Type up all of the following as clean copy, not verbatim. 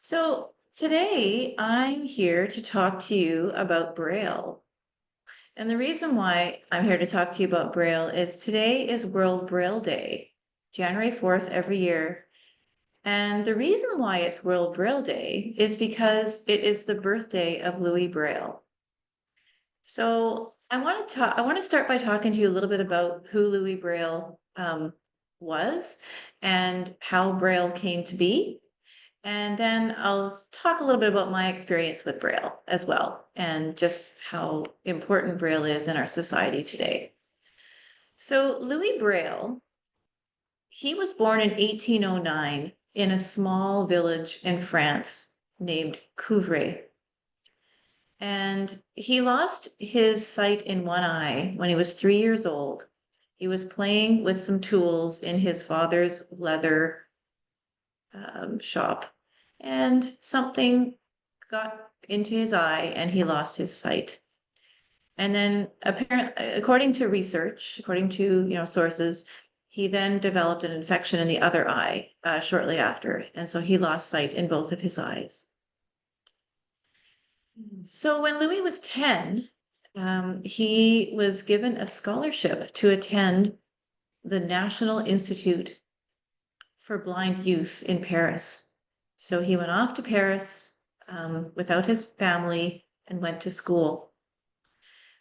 So today I'm here to talk to you about Braille. And the reason why I'm here to talk to you about Braille is today is World Braille Day, January 4th every year. And the reason why it's World Braille Day is because it is the birthday of Louis Braille. So I want to start by talking to you a little bit about who Louis Braille was and how Braille came to be. And then I'll talk a little bit about my experience with Braille as well, and just how important Braille is in our society today. So Louis Braille, he was born in 1809 in a small village in France named Couvray. And he lost his sight in one eye when he was 3 years old. He was playing with some tools in his father's leather shop, and something got into his eye and he lost his sight. And then apparently, according to research, according to sources, he then developed an infection in the other eye shortly after, and so he lost sight in both of his eyes. So when Louis was 10, he was given a scholarship to attend the National Institute for Blind Youth in Paris. So he went off to Paris without his family and went to school.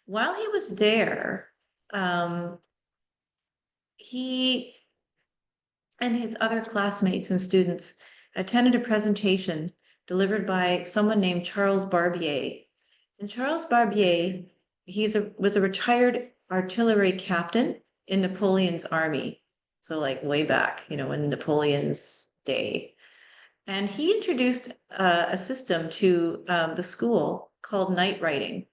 While he was there, he and his other classmates and students attended a presentation delivered by someone named Charles Barbier. And Charles Barbier, was a retired artillery captain in Napoleon's army. So like way back, in Napoleon's day. And he introduced a system to the school called night writing.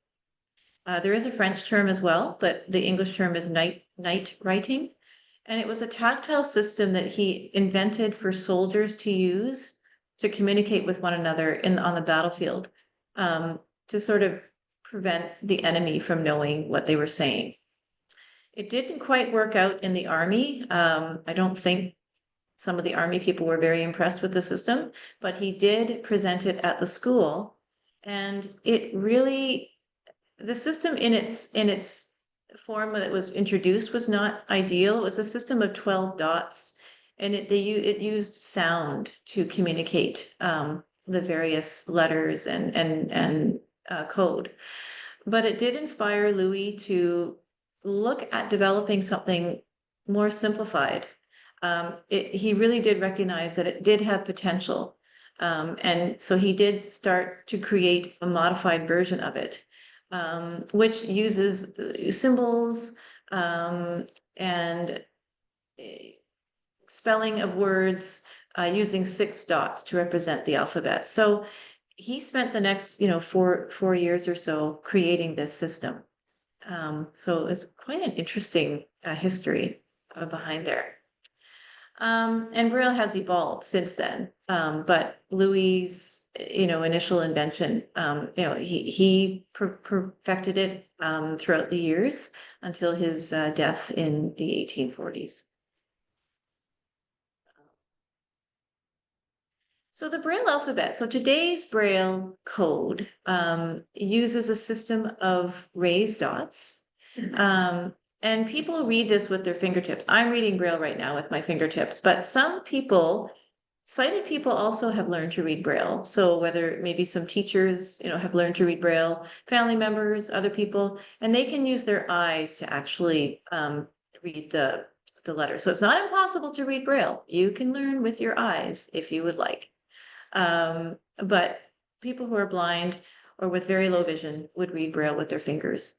There is a French term as well, but the English term is night writing. And it was a tactile system that he invented for soldiers to use to communicate with one another on the battlefield, to sort of prevent the enemy from knowing what they were saying. It didn't quite work out in the army. I don't think some of the army people were very impressed with the system, but he did present it at the school. And the system in its form that was introduced was not ideal. It was a system of 12 dots, and it used sound to communicate the various letters and code. But it did inspire Louis to look at developing something more simplified. He really did recognize that it did have potential. And so he did start to create a modified version of it, which uses symbols and spelling of words using 6 dots to represent the alphabet. So he spent the next, 4 years or so creating this system. So it's quite an interesting history behind there. And Braille has evolved since then. But Louis' initial invention, he perfected it throughout the years until his death in the 1840s. So the Braille alphabet. So today's Braille code uses a system of raised dots. And people read this with their fingertips. I'm reading Braille right now with my fingertips, but some people, sighted people, also have learned to read Braille. So whether maybe some teachers, have learned to read Braille, family members, other people, and they can use their eyes to actually read the letter. So it's not impossible to read Braille. You can learn with your eyes if you would like. But people who are blind or with very low vision would read Braille with their fingers.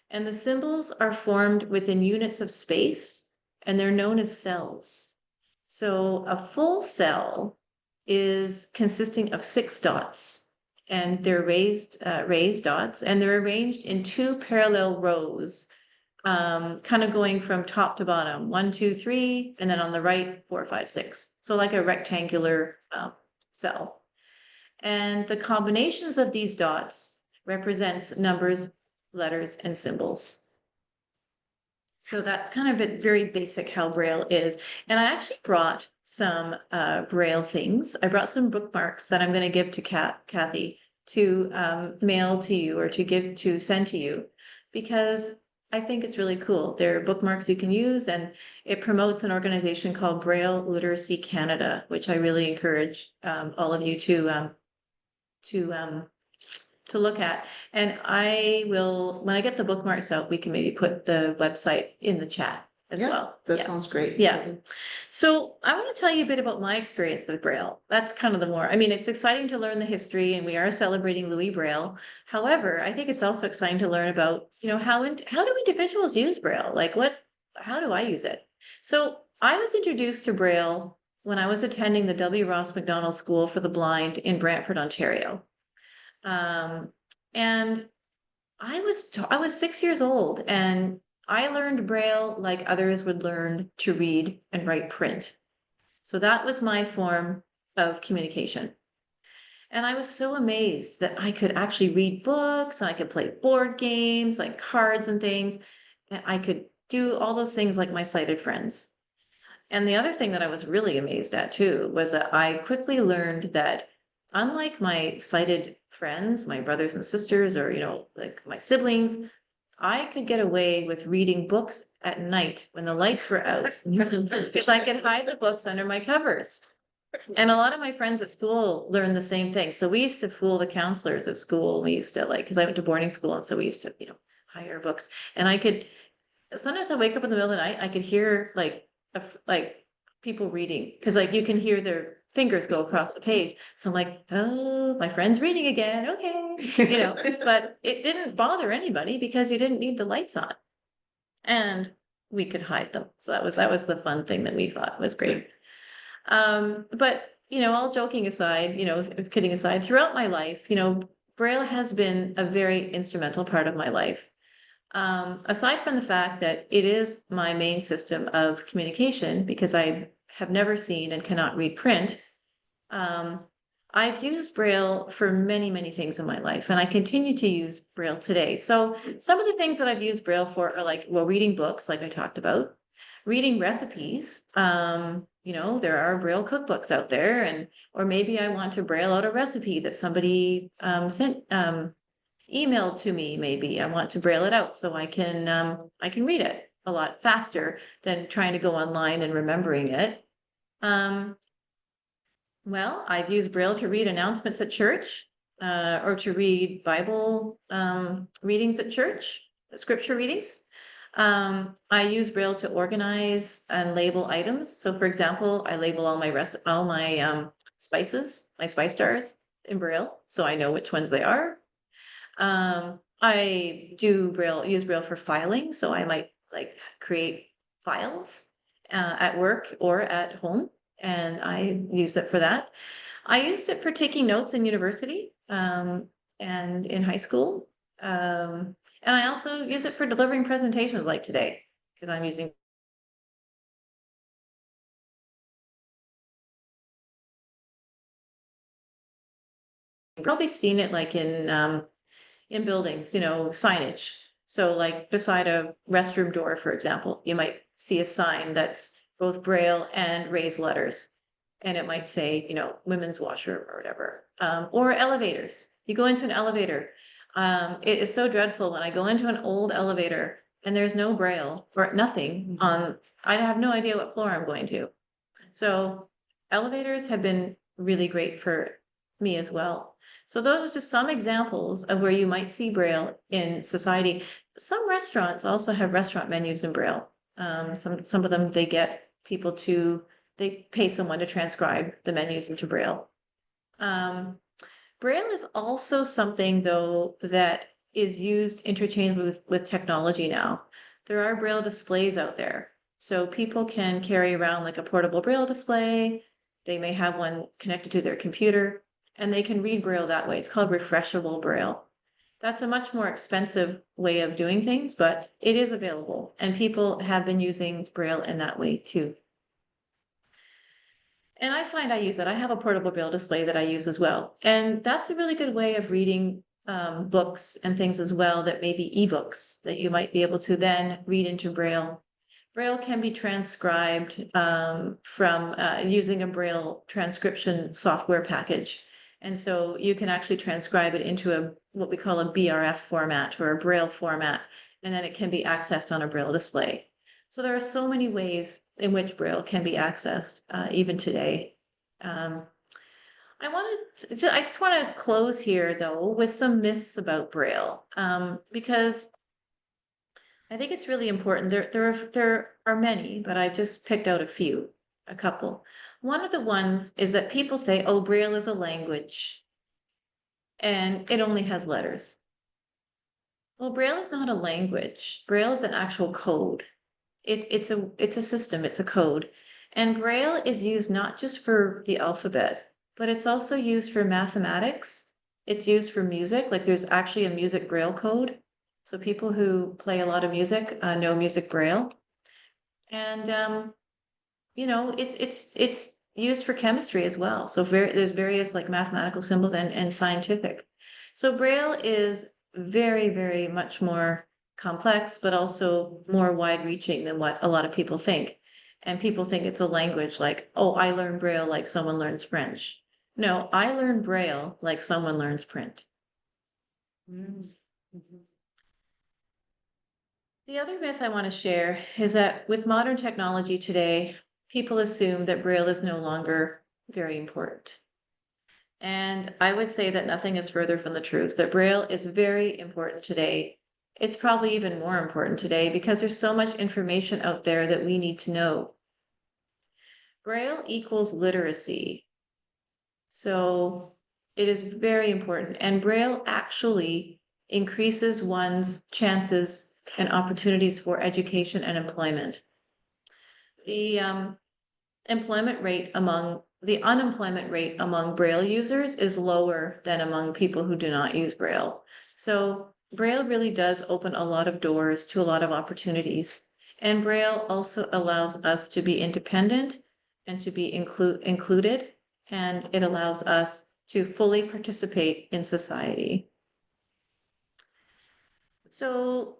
And the symbols are formed within units of space, and they're known as cells. So a full cell is consisting of 6 dots, and they're raised dots, and they're arranged in 2 parallel rows, kind of going from top to bottom, 1, 2, 3, and then on the right, 4, 5, 6. So like a rectangular cell. And the combinations of these dots represents numbers, letters, and symbols. So that's kind of very basic how Braille is. And I actually brought some Braille things. I brought some bookmarks that I'm going to give to Kathy to mail to you or to send to you, because I think it's really cool. They're bookmarks you can use, and it promotes an organization called Braille Literacy Canada, which I really encourage all of you to look at. And I will, when I get the bookmarks out, we can maybe put the website in the chat as well. That sounds great. Yeah. So I want to tell you a bit about my experience with Braille. That's kind of the more, I mean, it's exciting to learn the history, and we are celebrating Louis Braille. However, I think it's also exciting to learn about, how do individuals use Braille? Like how do I use it? So I was introduced to Braille when I was attending the W. Ross Macdonald School for the Blind in Brantford, Ontario. And I was 6 years old, and I learned Braille like others would learn to read and write print. So that was my form of communication. And I was so amazed that I could actually read books, and I could play board games like cards and things, and I could do all those things like my sighted friends. And the other thing that I was really amazed at too was that I quickly learned that, unlike my sighted friends, my brothers and sisters, or, like my siblings, I could get away with reading books at night when the lights were out because I could hide the books under my covers. And a lot of my friends at school learned the same thing. So we used to fool the counselors at school. We used to, because I went to boarding school, and so we used to, hire books. And sometimes I wake up in the middle of the night, I could hear like people reading, because you can hear their fingers go across the page. So I'm like, oh, my friend's reading again. Okay. But it didn't bother anybody because you didn't need the lights on, and we could hide them. So that was the fun thing that we thought was great. But all joking aside, kidding aside, throughout my life, Braille has been a very instrumental part of my life. Aside from the fact that it is my main system of communication, because I have never seen and cannot read print, I've used Braille for many, many things in my life, and I continue to use Braille today. So some of the things that I've used Braille for are reading books, like I talked about, reading recipes. There are Braille cookbooks out there, or maybe I want to Braille out a recipe that somebody emailed to me. Maybe I want to Braille it out so I can read it a lot faster than trying to go online and remembering it. Well, I've used Braille to read announcements at church, or to read Bible readings at church, scripture readings. I use Braille to organize and label items. So, for example, I label all my spices, my spice jars, in Braille, so I know which ones they are. I use Braille for filing, so I might create files at work or at home, and I use it for that. I used it for taking notes in university and in high school. And I also use it for delivering presentations like today, because I'm using. You've probably seen it in buildings, signage. So beside a restroom door, for example, you might see a sign that's both Braille and raised letters. And it might say, women's washroom or whatever. Or elevators. You go into an elevator. It is so dreadful when I go into an old elevator and there's no Braille or nothing on. I have no idea what floor I'm going to. So elevators have been really great for me as well. So those are just some examples of where you might see Braille in society. Some restaurants also have restaurant menus in Braille. Some of them, they pay someone to transcribe the menus into Braille. Braille is also something, though, that is used interchangeably with technology now. There are Braille displays out there. So people can carry around a portable Braille display. They may have one connected to their computer, and they can read Braille that way. It's called refreshable Braille. That's a much more expensive way of doing things, but it is available, and people have been using Braille in that way too. And I find I use it. I have a portable Braille display that I use as well. And that's a really good way of reading books and things as well that may be ebooks that you might be able to then read into Braille. Braille can be transcribed from using a Braille transcription software package. And so you can actually transcribe it into what we call a BRF format or a Braille format, and then it can be accessed on a Braille display. So there are so many ways in which Braille can be accessed even today. I just want to close here though with some myths about Braille, because I think it's really important. There are many, but I just picked out a couple. One of the ones is that people say, oh, Braille is a language and it only has letters. Well, Braille is not a language. Braille is an actual code. It's a system, it's a code. And Braille is used not just for the alphabet, but it's also used for mathematics. It's used for music, like there's actually a music Braille code. So people who play a lot of music know music Braille. And it's used for chemistry as well. So there's various like mathematical symbols and scientific. So Braille is very, very much more complex, but also more wide-reaching than what a lot of people think. And people think it's a language like, oh, I learn Braille like someone learns French. No, I learn Braille like someone learns print. Mm-hmm. The other myth I want to share is that with modern technology today, people assume that Braille is no longer very important. And I would say that nothing is further from the truth, that Braille is very important today. It's probably even more important today because there's so much information out there that we need to know. Braille equals literacy. So it is very important. And Braille actually increases one's chances and opportunities for education and employment. The unemployment rate among Braille users is lower than among people who do not use Braille. So Braille really does open a lot of doors to a lot of opportunities. And Braille also allows us to be independent and to be included, and it allows us to fully participate in society. So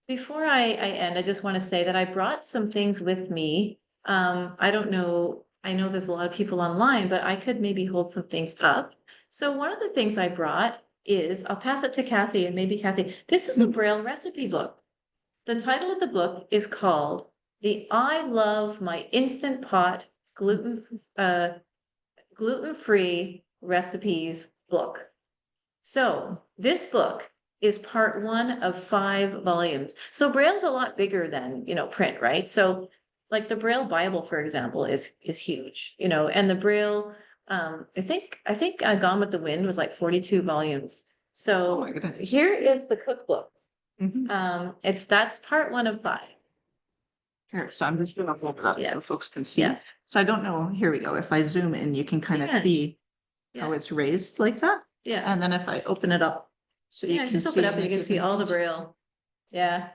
before I end, I just want to say that I brought some things with me. I don't know, I know there's a lot of people online, but I could maybe hold some things up. So one of the things I brought is, I'll pass it to Kathy, and maybe Kathy, this is a Braille recipe book. The title of the book is called The I Love My Instant Pot Gluten-Free Recipes book. So this book is part 1 of 5 volumes. So Braille's a lot bigger than, print, right? So like the Braille Bible, for example, is huge, and the Braille, I think Gone with the Wind was like 42 volumes. So Oh my goodness. here is the cookbook. Mhm. That's part 1 of 5. Here, so I'm just gonna hold it up Yeah. so folks can see. Yeah. So I don't know, here we go. If I zoom in, you can kind of Yeah. see Yeah. how it's raised like that. Yeah. And then if I open it up, so you Yeah, can just see. open up and you can see all the Braille. Yeah.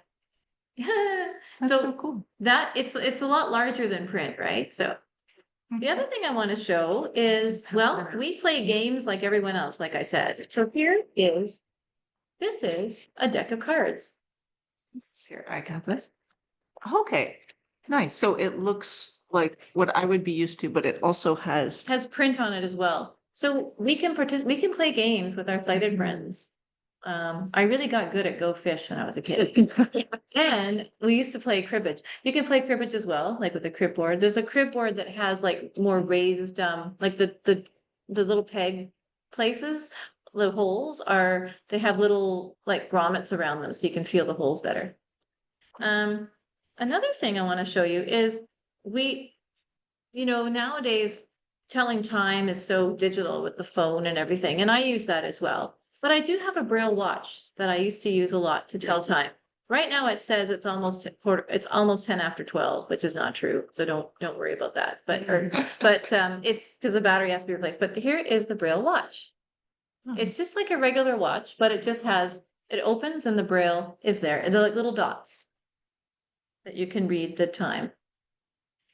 That's so cool. That it's a lot larger than print, right? So the other thing I want to show is, well, we play games like everyone else, like I said. So this is a deck of cards. Here, I got this. Okay, nice. So it looks like what I would be used to, but it also has. Has print on it as well. So we can play games with our sighted friends. I really got good at Go Fish when I was a kid. And we used to play cribbage. You can play cribbage as well, like with a crib board. There's a crib board that has like more raised, like the little peg places, the holes they have little like grommets around them so you can feel the holes better. Another thing I want to show you is nowadays telling time is so digital with the phone and everything, and I use that as well. But I do have a Braille watch that I used to use a lot to tell time. Right now it says it's almost 10 after 12, which is not true. So don't worry about that. But it's because the battery has to be replaced. But here is the Braille watch. It's just like a regular watch, but it opens and the Braille is there. And they're like little dots that you can read the time.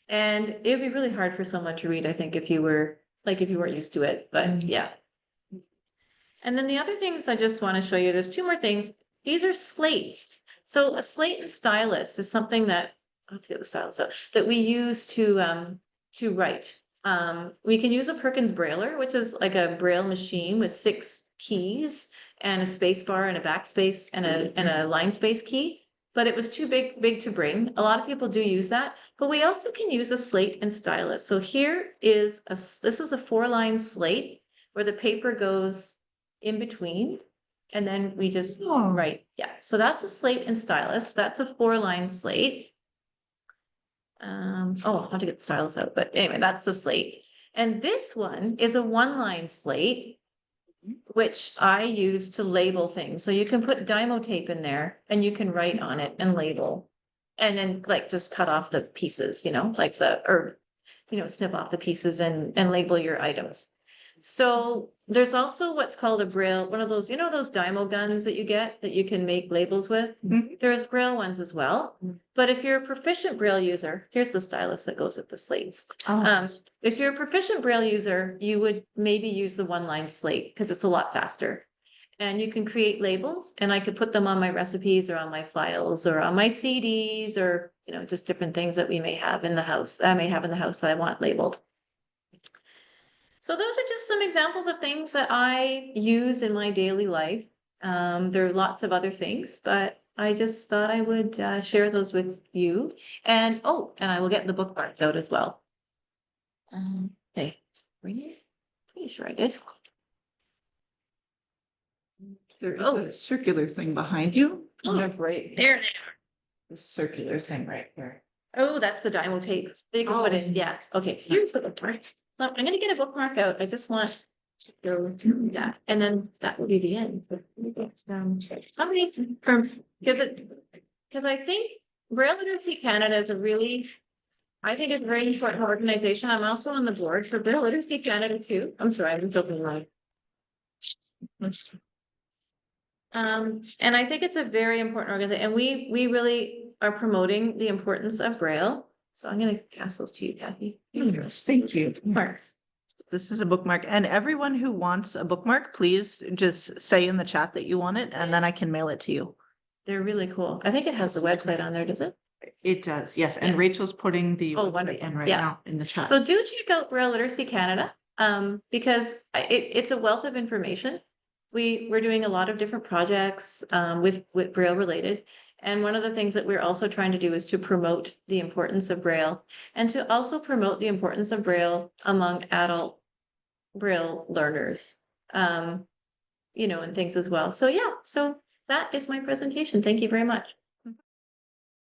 And it would be really hard for someone to read, I think, if you weren't used to it. But yeah. And then the other things I just want to show you, there's two more things. These are slates. So a slate and stylus is something that, I'll have to get the stylus out, that we use to write. We can use a Perkins Brailler, which is like a Braille machine with 6 keys and a space bar and a backspace and a line space key. But it was too big to bring. A lot of people do use that, but we also can use a slate and stylus. So here is this is a 4-line slate where the paper goes in between, and then we just write. Yeah, so that's a slate and stylus. That's a 4-line slate. I'll have to get the stylus out, but anyway, that's the slate. And this one is a 1-line slate, which I use to label things. So you can put Dymo tape in there and you can write on it and label. And then like just cut off the pieces, like snip off the pieces and label your items. So there's also what's called a Braille, one of those, those Dymo guns that you get that you can make labels with. There's Braille ones as well. But if you're a proficient Braille user, here's the stylus that goes with the slates. If you're a proficient Braille user, you would maybe use the 1-line slate because it's a lot faster. And you can create labels, and I could put them on my recipes or on my files or on my CDs or, just different things that we may have in the house, that I want labeled. So those are just some examples of things that I use in my daily life. There are lots of other things, but I just thought I would share those with you. And I will get the bookmarks out as well. Okay, pretty sure I did. There is a circular thing behind you. Right there. The circular thing right here. Oh, that's the Dymo tape. They can put in, yeah. Okay, here's the bookmarks. So I'm gonna get a bookmark out. I just want to go to that, and then that will be the end. So, somebody because I think Braille Literacy Canada is I think it's a very important organization. I'm also on the board for Braille Literacy Canada too. I'm sorry, I'm joking wrong. And I think it's a very important organization, and we really are promoting the importance of Braille. So I'm going to pass those to you, Kathy. Thank you. Marks. This is a bookmark, and everyone who wants a bookmark, please just say in the chat that you want it, and then I can mail it to you. They're really cool. I think it has the website on there, does it? It does, yes. And Yes. Rachel's putting the website in right Yeah. now in the chat. So do check out Braille Literacy Canada, because it's a wealth of information. We're doing a lot of different projects with Braille related. And one of the things that we're also trying to do is to promote the importance of Braille and to also promote the importance of Braille among adult Braille learners, and things as well. So yeah, so that is my presentation. Thank you very much.